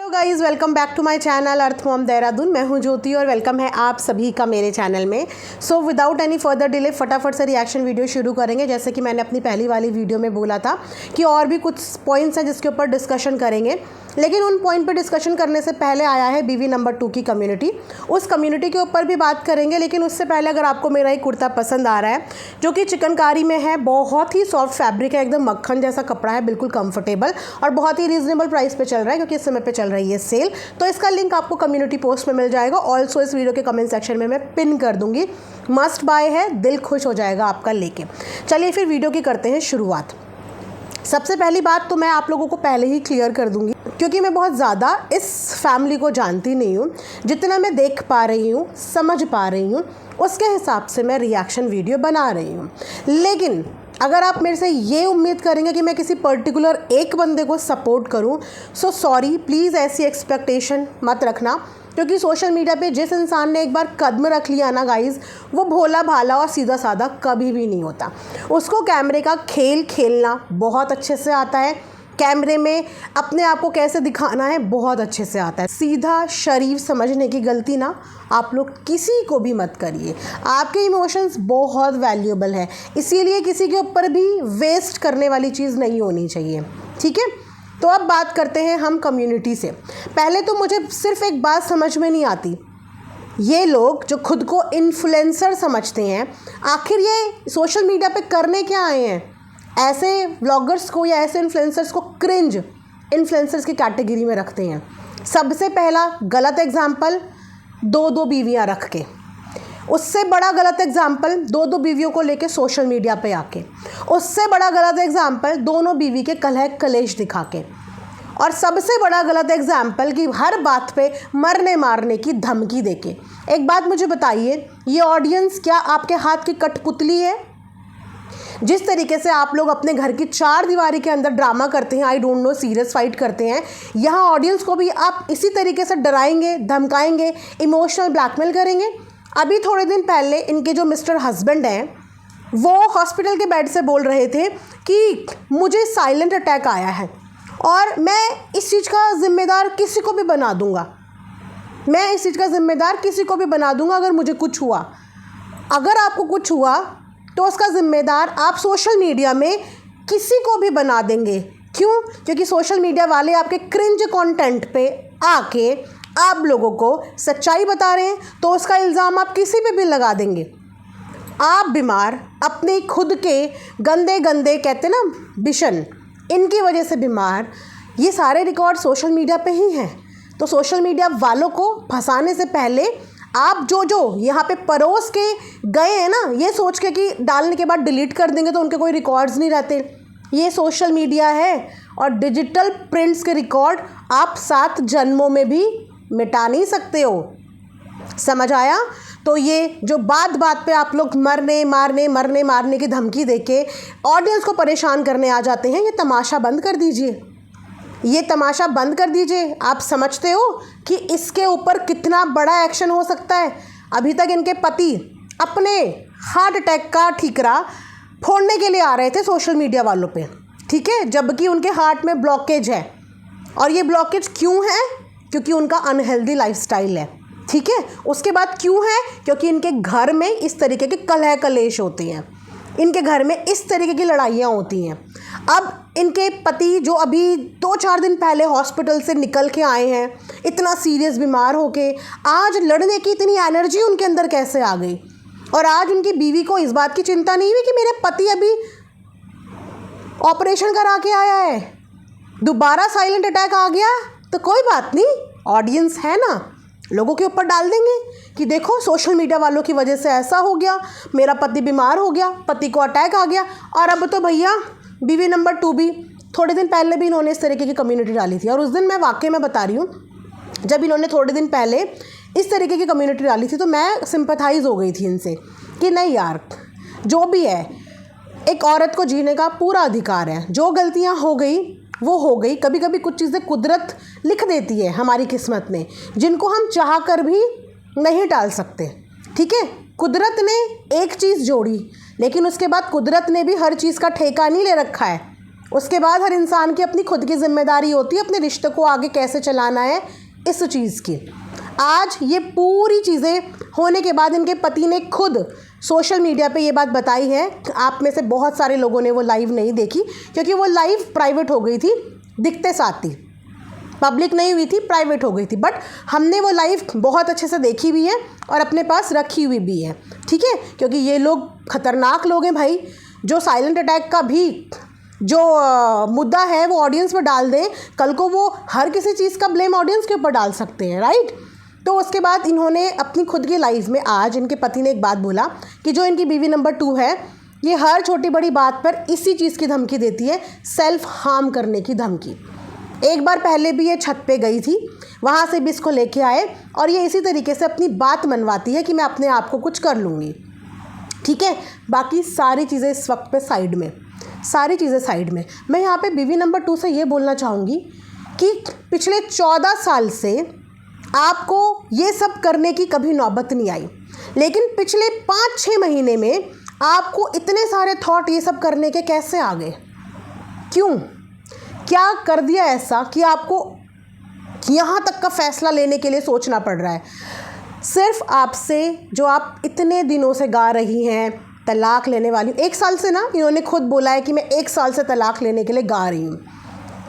Guys, welcome back to my channel Earth Mom Dehradun. मैं हूं ज्योति और वेलकम है आप सभी का मेरे चैनल में। So without any further delay फटाफट से रिएक्शन वीडियो शुरू करेंगे। जैसे कि मैंने अपनी पहली वाली वीडियो में बोला था कि और भी कुछ पॉइंट्स हैं जिसके ऊपर डिस्कशन करेंगे, लेकिन उन पॉइंट पर डिस्कशन करने से पहले आया है बीवी नंबर 2 की कम्युनिटी। उस कम्युनिटी के ऊपर भी बात करेंगे, लेकिन उससे पहले अगर आपको मेरा एक कुर्ता पसंद आ रहा है जो कि चिकनकारी में है, बहुत ही सॉफ्ट फैब्रिक है, एकदम मक्खन जैसा कपड़ा है, बिल्कुल कंफर्टेबल और बहुत ही रीजनेबल प्राइस पे चल रहा है क्योंकि इस समय पे चल रही है सेल। तो इसका लिंक आपको कम्युनिटी पोस्ट में मिल जाएगा। ऑल्सो इस वीडियो के कमेंट सेक्शन में मैं पिन कर दूंगी। मस्ट बाय है, दिल खुश हो जाएगा आपका लेके। चलिए फिर वीडियो की करते हैं शुरुआत। सबसे पहली बात तो मैं आप लोगों को पहले ही क्लियर कर दूंगी क्योंकि मैं बहुत ज़्यादा इस फैमिली को जानती नहीं हूँ। जितना मैं देख पा रही हूँ, समझ पा रही हूँ, उसके हिसाब से मैं रिएक्शन वीडियो बना रही हूँ। लेकिन अगर आप मेरे से ये उम्मीद करेंगे कि मैं किसी पर्टिकुलर एक बंदे को सपोर्ट करूँ, सो सॉरी, प्लीज़ ऐसी एक्सपेक्टेशन मत रखना क्योंकि सोशल मीडिया पे जिस इंसान ने एक बार कदम रख लिया ना गाइज़, वो भोला भाला और सीधा साधा कभी भी नहीं होता। उसको कैमरे का खेल खेलना बहुत अच्छे से आता है, कैमरे में अपने आप को कैसे दिखाना है बहुत अच्छे से आता है। सीधा शरीफ समझने की गलती ना आप लोग किसी को भी मत करिए। आपके इमोशंस बहुत वैल्यूएबल है, इसीलिए किसी के ऊपर भी वेस्ट करने वाली चीज़ नहीं होनी चाहिए, ठीक है। तो अब बात करते हैं हम कम्युनिटी से। पहले तो मुझे सिर्फ एक बात समझ में नहीं आती, ये लोग जो खुद को इन्फ्लुएंसर समझते हैं, आखिर ये सोशल मीडिया पे करने क्या आए हैं? ऐसे व्लॉगर्स को या ऐसे इन्फ्लुएंसर्स को क्रिंज इन्फ्लुएंसर्स की कैटेगरी में रखते हैं। सबसे पहला गलत एग्जाम्पल, दो बीवियां रख के। उससे बड़ा गलत एग्जाम्पल, दो बीवियों को लेके सोशल मीडिया पे आके। उससे बड़ा गलत एग्जाम्पल, दोनों बीवी के कलह कलेश दिखा के। और सबसे बड़ा गलत एग्जाम्पल कि हर बात पे मरने मारने की धमकी देके। एक बात मुझे बताइए, ये ऑडियंस क्या आपके हाथ की कठपुतली है? जिस तरीके से आप लोग अपने घर की चार दीवारी के अंदर ड्रामा करते हैं, I don't know, serious fight करते हैं, यहाँ ऑडियंस को भी आप इसी तरीके से डराएंगे, धमकाएंगे, इमोशनल ब्लैकमेल करेंगे। अभी थोड़े दिन पहले इनके जो मिस्टर हस्बैंड हैं, वो हॉस्पिटल के बेड से बोल रहे थे कि मुझे साइलेंट अटैक आया है और मैं इस चीज़ का ज़िम्मेदार किसी को भी बना दूंगा। मैं इस चीज़ का ज़िम्मेदार किसी को भी बना दूंगा अगर मुझे कुछ हुआ। अगर आपको कुछ हुआ तो उसका ज़िम्मेदार आप सोशल मीडिया में किसी को भी बना देंगे। क्यों? क्योंकि सोशल मीडिया वाले आपके क्रिंज कंटेंट पे आके आप लोगों को सच्चाई बता रहे हैं, तो उसका इल्ज़ाम आप किसी पे भी लगा देंगे। आप बीमार, अपने खुद के गंदे गंदे कहते ना विशन, इनकी वजह से बीमार। ये सारे रिकॉर्ड सोशल मीडिया पे ही हैं। तो सोशल मीडिया वालों को फंसाने से पहले आप जो यहाँ पे परोस के गए हैं ना, ये सोच के कि डालने के बाद डिलीट कर देंगे तो उनके कोई रिकॉर्ड्स नहीं रहते। ये सोशल मीडिया है और डिजिटल प्रिंट्स के रिकॉर्ड आप 7 जन्मों में भी मिटा नहीं सकते हो। समझ आया? तो ये जो बात बात पे आप लोग मरने मारने की धमकी देके ऑडियंस को परेशान करने आ जाते हैं, ये तमाशा बंद कर दीजिए। ये तमाशा बंद कर दीजिए। आप समझते हो कि इसके ऊपर कितना बड़ा एक्शन हो सकता है? अभी तक इनके पति अपने हार्ट अटैक का ठीकरा फोड़ने के लिए आ रहे थे सोशल मीडिया वालों पे, ठीक है, जबकि उनके हार्ट में ब्लॉकेज है। और ये ब्लॉकेज क्यों है? क्योंकि उनका अनहेल्दी लाइफस्टाइल है, ठीक है। उसके बाद क्यों है? क्योंकि इनके घर में इस तरीके के कलह कलेश होते हैं, इनके घर में इस तरीके की लड़ाइयाँ होती हैं। अब इनके पति जो अभी 2-4 दिन पहले हॉस्पिटल से निकल के आए हैं, इतना सीरियस बीमार होके, आज लड़ने की इतनी एनर्जी उनके अंदर कैसे आ गई? और आज उनकी बीवी को इस बात की चिंता नहीं हुई कि मेरे पति अभी ऑपरेशन करा के आया है, दोबारा साइलेंट अटैक आ गया तो कोई बात नहीं, ऑडियंस है ना, लोगों के ऊपर डाल देंगे कि देखो सोशल मीडिया वालों की वजह से ऐसा हो गया, मेरा पति बीमार हो गया, पति को अटैक आ गया। और अब तो भैया बीवी नंबर 2 भी, थोड़े दिन पहले भी इन्होंने इस तरीके की कम्युनिटी डाली थी। और उस दिन मैं वाकई में बता रही हूँ, जब इन्होंने थोड़े दिन पहले इस तरीके की कम्युनिटी डाली थी तो मैं सिंपैथाइज़ हो गई थी इनसे कि नहीं यार, जो भी है, एक औरत को जीने का पूरा अधिकार है। जो गलतियाँ हो गई वो हो गई। कभी कभी कुछ चीज़ें कुदरत लिख देती है हमारी किस्मत में, जिनको हम चाह कर भी नहीं टाल सकते, ठीक है। कुदरत ने एक चीज़ जोड़ी, लेकिन उसके बाद कुदरत ने भी हर चीज़ का ठेका नहीं ले रखा है। उसके बाद हर इंसान की अपनी खुद की जिम्मेदारी होती है अपने रिश्ते को आगे कैसे चलाना है इस चीज़ की। आज ये पूरी चीज़ें होने के बाद इनके पति ने खुद सोशल मीडिया पे ये बात बताई है। आप में से बहुत सारे लोगों ने वो लाइव नहीं देखी क्योंकि वो लाइव प्राइवेट हो गई थी, दिखते साथ थी, पब्लिक नहीं हुई थी, प्राइवेट हो गई थी। बट हमने वो लाइव बहुत अच्छे से देखी भी है और अपने पास रखी हुई भी है, ठीक है, क्योंकि ये लोग खतरनाक लोग हैं भाई, जो साइलेंट अटैक का भी जो मुद्दा है वो ऑडियंस पर डाल दें, कल को वो हर किसी चीज़ का ब्लेम ऑडियंस के ऊपर डाल सकते हैं, राइट। तो उसके बाद इन्होंने अपनी खुद की लाइफ में आज इनके पति ने एक बात बोला कि जो इनकी बीवी नंबर 2 है ये हर छोटी बड़ी बात पर इसी चीज़ की धमकी देती है, सेल्फ हार्म करने की धमकी। एक बार पहले भी ये छत पे गई थी, वहाँ से भी इसको लेके आए और ये इसी तरीके से अपनी बात मनवाती है कि मैं अपने आप को कुछ कर लूँगी, ठीक है। बाकी सारी चीज़ें इस वक्त पे साइड में, सारी चीज़ें साइड में। मैं यहाँ पे बीवी नंबर 2 से ये बोलना चाहूँगी कि पिछले 14 साल से आपको ये सब करने की कभी नौबत नहीं आई, लेकिन पिछले 5-6 महीने में आपको इतने सारे थॉट ये सब करने के कैसे आ गए? क्यों? क्या कर दिया ऐसा कि आपको यहाँ तक का फ़ैसला लेने के लिए सोचना पड़ रहा है? सिर्फ आपसे जो आप इतने दिनों से गा रही हैं तलाक लेने वाली, 1 साल से ना, इन्होंने खुद बोला है कि मैं 1 साल से तलाक लेने के लिए गा रही हूँ,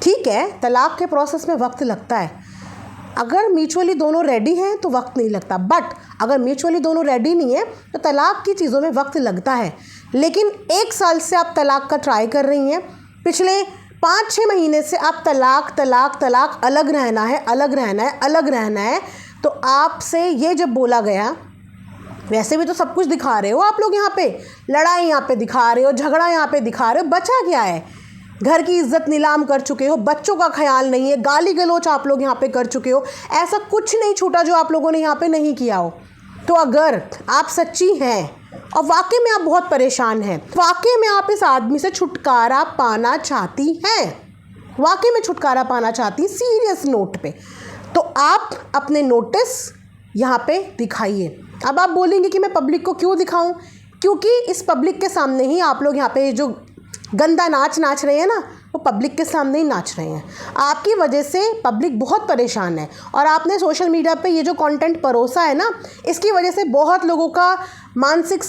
ठीक है। तलाक के प्रोसेस में वक्त लगता है, अगर म्यूचुअली दोनों रेडी हैं तो वक्त नहीं लगता, बट अगर म्यूचुअली दोनों रेडी नहीं है तो तलाक की चीज़ों में वक्त लगता है। लेकिन 1 साल से आप तलाक का ट्राई कर रही हैं, पिछले 5-6 महीने से आप तलाक तलाक तलाक, अलग रहना है, अलग रहना है, अलग रहना है। तो आपसे ये जब बोला गया, वैसे भी तो सब कुछ दिखा रहे हो आप लोग, यहाँ पे लड़ाई यहाँ पे दिखा रहे हो, झगड़ा यहाँ पे दिखा रहे हो, बचा क्या है? घर की इज्जत नीलाम कर चुके हो, बच्चों का ख्याल नहीं है, गाली गलौच आप लोग यहाँ पे कर चुके हो, ऐसा कुछ नहीं छूटा जो आप लोगों ने यहाँ पे नहीं किया हो। तो अगर आप सच्ची हैं और वाकई में आप बहुत परेशान हैं, वाकई में आप इस आदमी से छुटकारा पाना चाहती हैं, वाकई में छुटकारा पाना चाहती हैं सीरियस नोट पे, तो आप अपने नोटिस यहाँ पे दिखाइए। अब आप बोलेंगे कि मैं पब्लिक को क्यों दिखाऊं? क्योंकि इस पब्लिक के सामने ही आप लोग यहाँ पे जो गंदा नाच रहे हैं ना, वो पब्लिक के सामने ही नाच रहे हैं। आपकी वजह से पब्लिक बहुत परेशान है और आपने सोशल मीडिया पे ये जो कंटेंट परोसा है ना, इसकी वजह से बहुत लोगों का मानसिक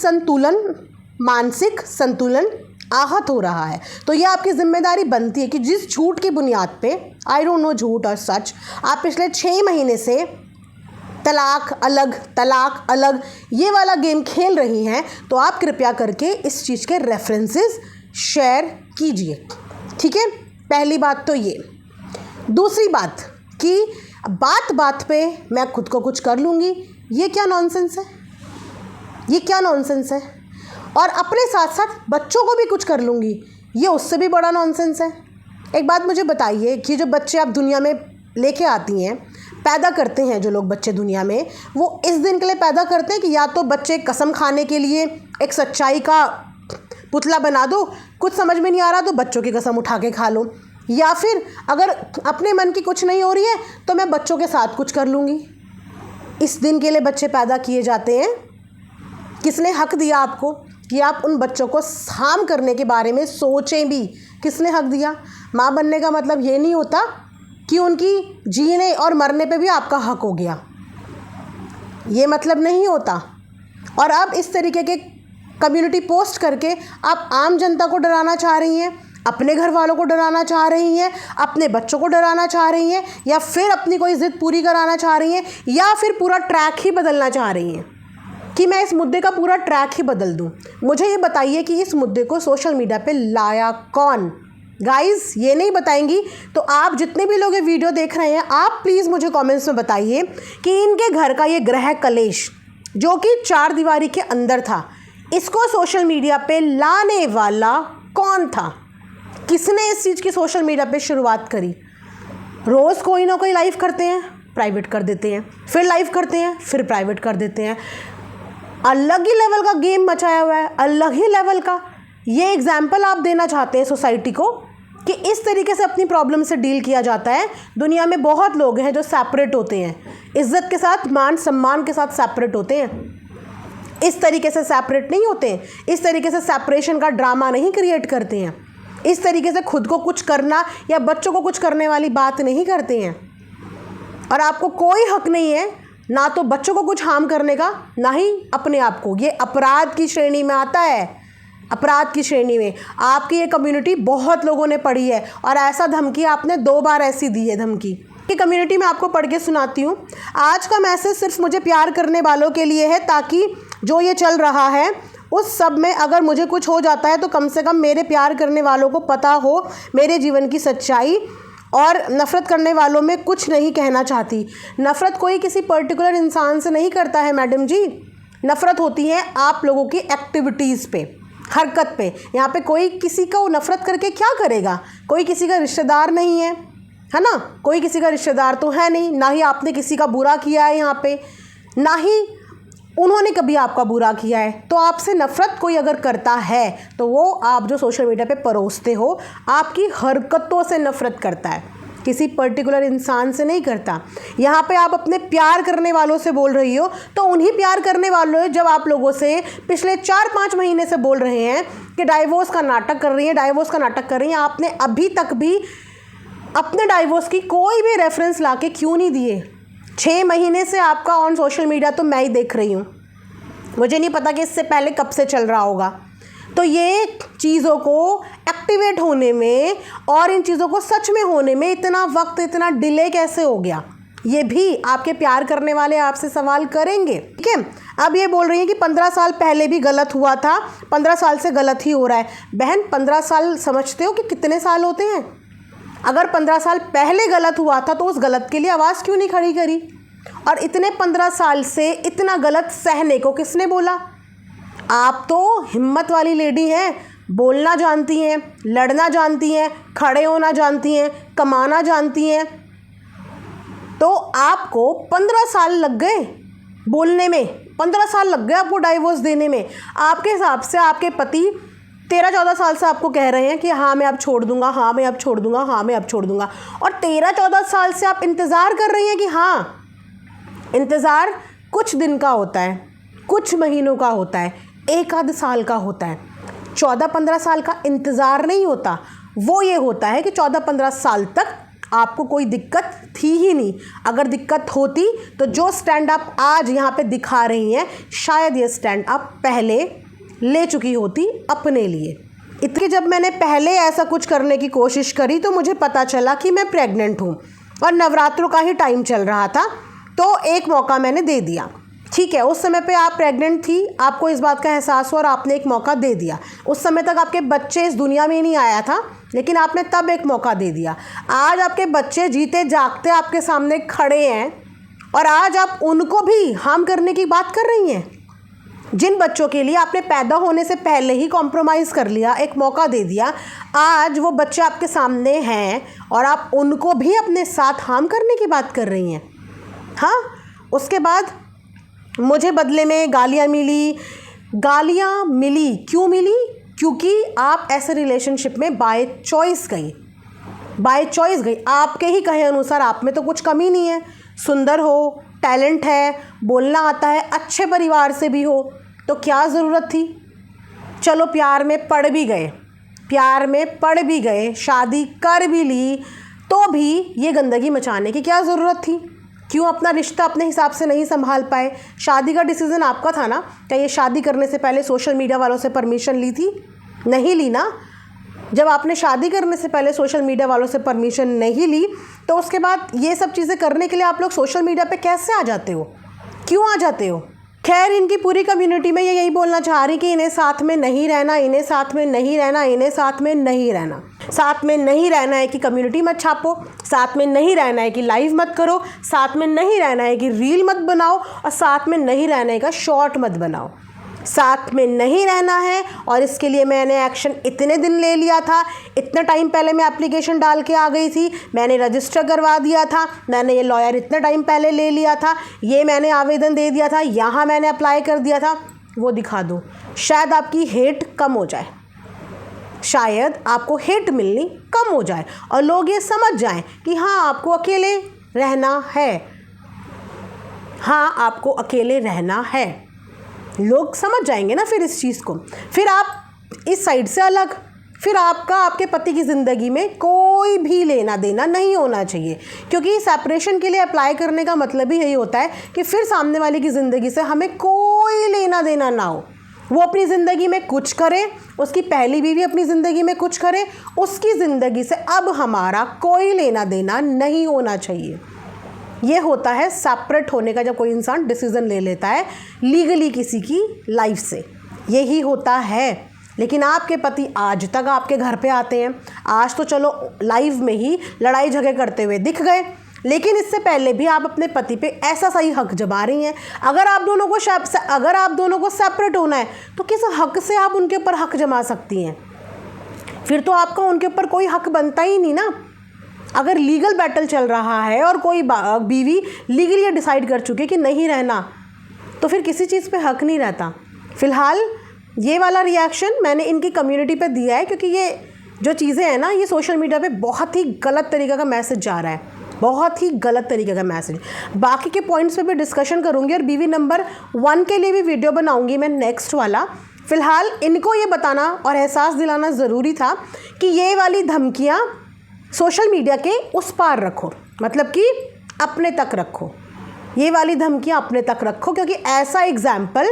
संतुलन आहत हो रहा है। तो ये आपकी जिम्मेदारी बनती है कि जिस झूठ की बुनियाद पे, आई डोंट नो झूठ और सच, आप पिछले 6 महीने से तलाक अलग ये वाला गेम खेल रही हैं, तो आप कृपया करके इस चीज़ के रेफरेंसेस शेयर कीजिए, ठीक है। पहली बात तो ये। दूसरी बात कि बात बात पे मैं खुद को कुछ कर लूँगी, ये क्या नॉनसेंस है? ये क्या नॉनसेंस है? और अपने साथ साथ बच्चों को भी कुछ कर लूँगी, ये उससे भी बड़ा नॉनसेंस है। एक बात मुझे बताइए कि जो बच्चे आप दुनिया में लेके आती हैं, पैदा करते हैं जो लोग बच्चे दुनिया में, वो इस दिन के लिए पैदा करते हैं कि या तो बच्चे कसम खाने के लिए एक सच्चाई का पुतला बना दो, कुछ समझ में नहीं आ रहा तो बच्चों की कसम उठा के खा लो, या फिर अगर अपने मन की कुछ नहीं हो रही है तो मैं बच्चों के साथ कुछ कर लूँगी। इस दिन के लिए बच्चे पैदा किए जाते हैं। किसने हक दिया आपको कि आप उन बच्चों को हार्म करने के बारे में सोचें भी? किसने हक दिया? माँ बनने का मतलब ये नहीं होता कि उनकी जीने और मरने पे भी आपका हक हो गया, ये मतलब नहीं होता। और अब इस तरीके के कम्युनिटी पोस्ट करके आप आम जनता को डराना चाह रही हैं, अपने घर वालों को डराना चाह रही हैं, अपने बच्चों को डराना चाह रही हैं, या फिर अपनी कोई ज़िद पूरी कराना चाह रही हैं, या फिर पूरा ट्रैक ही बदलना चाह रही हैं कि मैं इस मुद्दे का पूरा ट्रैक ही बदल दूं। मुझे ये बताइए कि इस मुद्दे को सोशल मीडिया पे लाया कौन? गाइज़ ये नहीं बताएंगी तो आप जितने भी लोग ये वीडियो देख रहे हैं, आप प्लीज़ मुझे कमेंट्स में बताइए कि इनके घर का ये गृह कलेश जो कि 4 दीवारी के अंदर था, इसको सोशल मीडिया पे लाने वाला कौन था? किसने इस चीज़ की सोशल मीडिया पे शुरुआत करी? रोज़ कोई ना कोई लाइव करते हैं, प्राइवेट कर देते हैं, फिर लाइव करते हैं, फिर प्राइवेट कर देते हैं। अलग ही लेवल का गेम मचाया हुआ है, अलग ही लेवल का। ये एग्जाम्पल आप देना चाहते हैं सोसाइटी को कि इस तरीके से अपनी प्रॉब्लम से डील किया जाता है? दुनिया में बहुत लोग हैं जो सेपरेट होते हैं, इज्जत के साथ, मान सम्मान के साथ सेपरेट होते हैं, इस तरीके से सेपरेट नहीं होते हैं, इस तरीके से सेपरेशन का ड्रामा नहीं क्रिएट करते हैं। इस तरीके से खुद को कुछ करना या बच्चों को कुछ करने वाली बात नहीं करते हैं। और आपको कोई हक नहीं है ना तो बच्चों को कुछ हार्म करने का, ना ही अपने आप को। ये अपराध की श्रेणी में आता है, अपराध की श्रेणी में। आपकी ये कम्युनिटी बहुत लोगों ने पढ़ी है और ऐसा धमकी आपने 2 बार ऐसी दी है धमकी। ये कम्युनिटी में आपको पढ़ के सुनाती हूँ। आज का मैसेज सिर्फ मुझे प्यार करने वालों के लिए है, ताकि जो ये चल रहा है उस सब में अगर मुझे कुछ हो जाता है तो कम से कम मेरे प्यार करने वालों को पता हो मेरे जीवन की सच्चाई। और नफ़रत करने वालों में कुछ नहीं कहना चाहती। नफ़रत कोई किसी पर्टिकुलर इंसान से नहीं करता है मैडम जी, नफ़रत होती है आप लोगों की एक्टिविटीज़ पे, हरकत पे। यहाँ पे कोई किसी को नफ़रत करके क्या करेगा? कोई किसी का रिश्तेदार नहीं है, है ना? कोई किसी का रिश्तेदार तो है नहीं, ना ही आपने किसी का बुरा किया है यहाँ पे, ना ही उन्होंने कभी आपका बुरा किया है। तो आपसे नफ़रत कोई अगर करता है तो वो आप जो सोशल मीडिया पे परोसते हो आपकी हरकतों से नफ़रत करता है, किसी पर्टिकुलर इंसान से नहीं करता। यहाँ पे आप अपने प्यार करने वालों से बोल रही हो, तो उन्हीं प्यार करने वालों जब आप लोगों से पिछले 4-5 महीने से बोल रहे हैं कि डाइवोर्स का नाटक कर रही हैं, डाइवोर्स का नाटक कर रही हैं, आपने अभी तक भी अपने डाइवोर्स की कोई भी रेफरेंस ला के क्यों नहीं दिए? 6 महीने से आपका ऑन सोशल मीडिया तो मैं ही देख रही हूँ, मुझे नहीं पता कि इससे पहले कब से चल रहा होगा। तो ये चीज़ों को एक्टिवेट होने में और इन चीज़ों को सच में होने में इतना वक्त, इतना डिले कैसे हो गया? ये भी आपके प्यार करने वाले आपसे सवाल करेंगे, ठीक है? अब ये बोल रही हैं कि 15 साल पहले भी गलत हुआ था, 15 साल से गलत ही हो रहा है। बहन 15 साल समझते हो कि कितने साल होते हैं? अगर 15 साल पहले गलत हुआ था तो उस गलत के लिए आवाज़ क्यों नहीं खड़ी करी? और इतने 15 साल से इतना गलत सहने को किसने बोला? आप तो हिम्मत वाली लेडी हैं, बोलना जानती हैं, लड़ना जानती हैं, खड़े होना जानती हैं, कमाना जानती हैं। तो आपको 15 साल लग गए बोलने में, 15 साल लग गए आपको डाइवोर्स देने में। आपके हिसाब से आपके पति 13-14 साल से आपको कह रहे हैं कि हाँ मैं अब छोड़ दूंगा, हाँ मैं अब छोड़ दूंगा, हाँ मैं अब छोड़ दूंगा। और 13-14 साल से आप इंतज़ार कर रही हैं कि हाँ, इंतज़ार कुछ दिन का होता है, कुछ महीनों का होता है, 1-आध साल का होता है। 14-15 साल का इंतज़ार नहीं होता। वो ये होता है कि 14-15 साल तक आपको कोई दिक्कत थी ही नहीं। अगर दिक्कत होती तो जो स्टैंड आप आज यहाँ पे दिखा रही हैं, शायद ये स्टैंड आप पहले ले चुकी होती अपने लिए। इतने जब मैंने पहले ऐसा कुछ करने की कोशिश करी तो मुझे पता चला कि मैं प्रेग्नेंट हूँ और नवरात्रों का ही टाइम चल रहा था, तो एक मौका मैंने दे दिया। ठीक है, उस समय पे आप प्रेग्नेंट थी, आपको इस बात का एहसास हुआ और आपने एक मौका दे दिया। उस समय तक आपके बच्चे इस दुनिया में ही नहीं आया था, लेकिन आपने तब एक मौका दे दिया। आज आपके बच्चे जीते जागते आपके सामने खड़े हैं और आज आप उनको भी हार्म करने की बात कर रही हैं। जिन बच्चों के लिए आपने पैदा होने से पहले ही कॉम्प्रोमाइज़ कर लिया, एक मौका दे दिया, आज वो बच्चे आपके सामने हैं और आप उनको भी अपने साथ हार्म करने की बात कर रही हैं। हाँ, उसके बाद मुझे बदले में गालियाँ मिली। गालियाँ मिली क्यों मिली? क्योंकि आप ऐसे रिलेशनशिप में बाय चॉइस गई, बाय चॉइस गई। आपके ही कहे अनुसार आप में तो कुछ कमी नहीं है, सुंदर हो, टैलेंट है, बोलना आता है, अच्छे परिवार से भी हो, तो क्या ज़रूरत थी? चलो प्यार में पड़ भी गए, प्यार में पड़ भी गए, शादी कर भी ली, तो भी ये गंदगी मचाने की क्या ज़रूरत थी? क्यों अपना रिश्ता अपने हिसाब से नहीं संभाल पाए? शादी का डिसीज़न आपका था ना? क्या ये शादी करने से पहले सोशल मीडिया वालों से परमिशन ली थी? नहीं ली ना। जब आपने शादी करने से पहले सोशल मीडिया वालों से परमिशन नहीं ली, तो उसके बाद ये सब चीज़ें करने के लिए आप लोग सोशल मीडिया पे कैसे आ जाते हो? क्यों आ जाते हो? खैर, इनकी पूरी कम्युनिटी में ये यही बोलना चाह रही कि इन्हें साथ में नहीं रहना, इन्हें साथ में नहीं रहना, इन्हें साथ में नहीं रहना। साथ में नहीं रहना है कि कम्युनिटी मत छापो, साथ में नहीं रहना है कि लाइव मत करो, साथ में नहीं रहना है कि रील मत बनाओ, और साथ में नहीं रहने का शॉर्ट मत बनाओ। साथ में नहीं रहना है, और इसके लिए मैंने एक्शन इतने दिन ले लिया था, इतने टाइम पहले मैं एप्लीकेशन डाल के आ गई थी, मैंने रजिस्टर करवा दिया था, मैंने ये लॉयर इतने टाइम पहले ले लिया था, ये मैंने आवेदन दे दिया था, यहाँ मैंने अप्लाई कर दिया था, वो दिखा दो। शायद आपकी हेट कम हो जाए, शायद आपको हेट मिलनी कम हो जाए और लोग ये समझ जाएं कि हाँ आपको अकेले रहना है, हाँ आपको अकेले रहना है। लोग समझ जाएंगे ना फिर इस चीज़ को। फिर आप इस साइड से अलग, फिर आपका आपके पति की ज़िंदगी में कोई भी लेना देना नहीं होना चाहिए, क्योंकि सेपरेशन के लिए अप्लाई करने का मतलब ही यही होता है कि फिर सामने वाले की ज़िंदगी से हमें कोई लेना देना ना हो। वो अपनी ज़िंदगी में कुछ करे, उसकी पहली बीवी अपनी ज़िंदगी में कुछ करे, उसकी ज़िंदगी से अब हमारा कोई लेना देना नहीं होना चाहिए। ये होता है सेपरेट होने का, जब कोई इंसान डिसीज़न ले लेता है लीगली किसी की लाइफ से, यही होता है। लेकिन आपके पति आज तक आपके घर पे आते हैं, आज तो चलो लाइव में ही लड़ाई झगड़े करते हुए दिख गए, लेकिन इससे पहले भी आप अपने पति पे ऐसा सही हक जमा रही हैं। अगर आप दोनों को सेपरेट होना है तो किस हक से आप उनके ऊपर हक जमा सकती हैं? फिर तो आपका उनके ऊपर कोई हक बनता ही नहीं ना। अगर लीगल बैटल चल रहा है और कोई बीवी लीगली डिसाइड कर चुकी है कि नहीं रहना, तो फिर किसी चीज़ पे हक नहीं रहता। फ़िलहाल ये वाला रिएक्शन मैंने इनकी कम्युनिटी पे दिया है, क्योंकि ये जो चीज़ें हैं ना, ये सोशल मीडिया पे बहुत ही गलत तरीके का मैसेज जा रहा है, बहुत ही गलत तरीके का मैसेज। बाकी के पॉइंट्स पे भी डिस्कशन करूँगी और बीवी नंबर 1 के लिए भी वीडियो बनाऊँगी मैं नेक्स्ट वाला। फ़िलहाल इनको ये बताना और एहसास दिलाना ज़रूरी था कि ये वाली धमकियाँ सोशल मीडिया के उस पार रखो, मतलब कि अपने तक रखो। ये वाली धमकियाँ अपने तक रखो, क्योंकि ऐसा एग्जाम्पल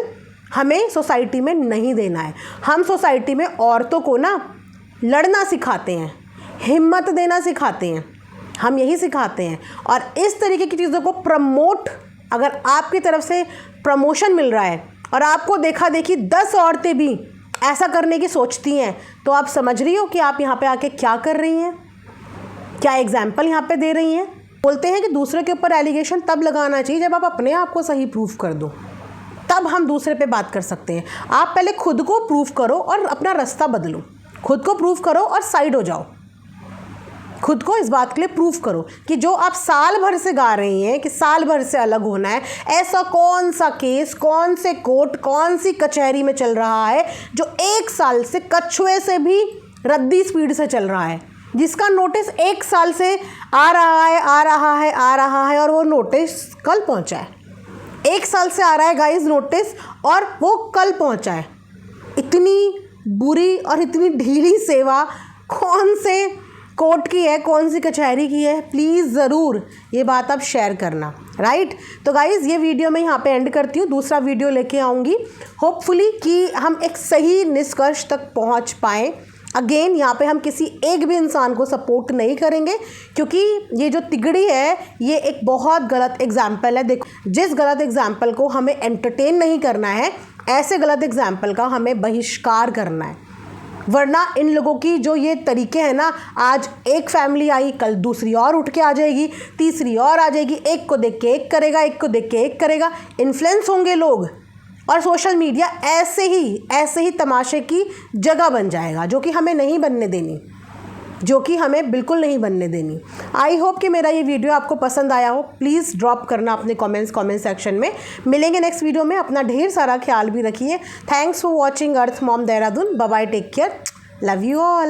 हमें सोसाइटी में नहीं देना है। हम सोसाइटी में औरतों को ना लड़ना सिखाते हैं, हिम्मत देना सिखाते हैं, हम यही सिखाते हैं। और इस तरीके की चीज़ों को प्रमोट, अगर आपकी तरफ से प्रमोशन मिल रहा है और आपको देखा देखी 10 औरतें भी ऐसा करने की सोचती हैं, तो आप समझ रही हो कि आप यहाँ पे आके क्या कर रही हैं, क्या एग्जाम्पल यहाँ पे दे रही हैं। बोलते हैं कि दूसरे के ऊपर एलिगेशन तब लगाना चाहिए जब आप अपने आप को सही प्रूफ कर दो, तब हम दूसरे पे बात कर सकते हैं। आप पहले खुद को प्रूफ करो और अपना रास्ता बदलो, खुद को प्रूफ करो और साइड हो जाओ। खुद को इस बात के लिए प्रूफ करो कि जो आप साल भर से गा रही हैं कि साल भर से अलग होना है, ऐसा कौन सा केस, कौन से कोर्ट, कौन सी कचहरी में चल रहा है जो 1 साल से कछुए से भी रद्दी स्पीड से चल रहा है, जिसका नोटिस 1 साल से आ रहा है और वो नोटिस कल पहुंचा है। 1 साल से आ रहा है गाइस नोटिस और वो कल पहुंचा है। इतनी बुरी और इतनी ढीली सेवा कौन से कोर्ट की है, कौन सी कचहरी की है? प्लीज़ ज़रूर ये बात आप शेयर करना, राइट। तो गाइज़ ये वीडियो मैं यहाँ पे एंड करती हूँ, दूसरा वीडियो लेके आऊँगी होपफुली कि हम एक सही निष्कर्ष तक पहुँच पाएँ। अगेन यहाँ पे हम किसी एक भी इंसान को सपोर्ट नहीं करेंगे, क्योंकि ये जो तिगड़ी है ये एक बहुत गलत एग्जाम्पल है। देखो, जिस गलत एग्जाम्पल को हमें एंटरटेन नहीं करना है, ऐसे गलत एग्जाम्पल का हमें बहिष्कार करना है। वरना इन लोगों की जो ये तरीके हैं ना, आज एक फैमिली आई, कल दूसरी और उठ के आ जाएगी, तीसरी और आ जाएगी, एक को देख के एक करेगा, एक को देख के एक करेगा, इन्फ्लुएंस होंगे लोग और सोशल मीडिया ऐसे ही तमाशे की जगह बन जाएगा, जो कि हमें नहीं बनने देनी, जो कि हमें बिल्कुल नहीं बनने देनी। आई होप कि मेरा ये वीडियो आपको पसंद आया हो। प्लीज़ ड्रॉप करना अपने कमेंट सेक्शन में। मिलेंगे नेक्स्ट वीडियो में। अपना ढेर सारा ख्याल भी रखिए। Thanks for watching Earth Mom Dehradun. Bye bye, take care, love you all.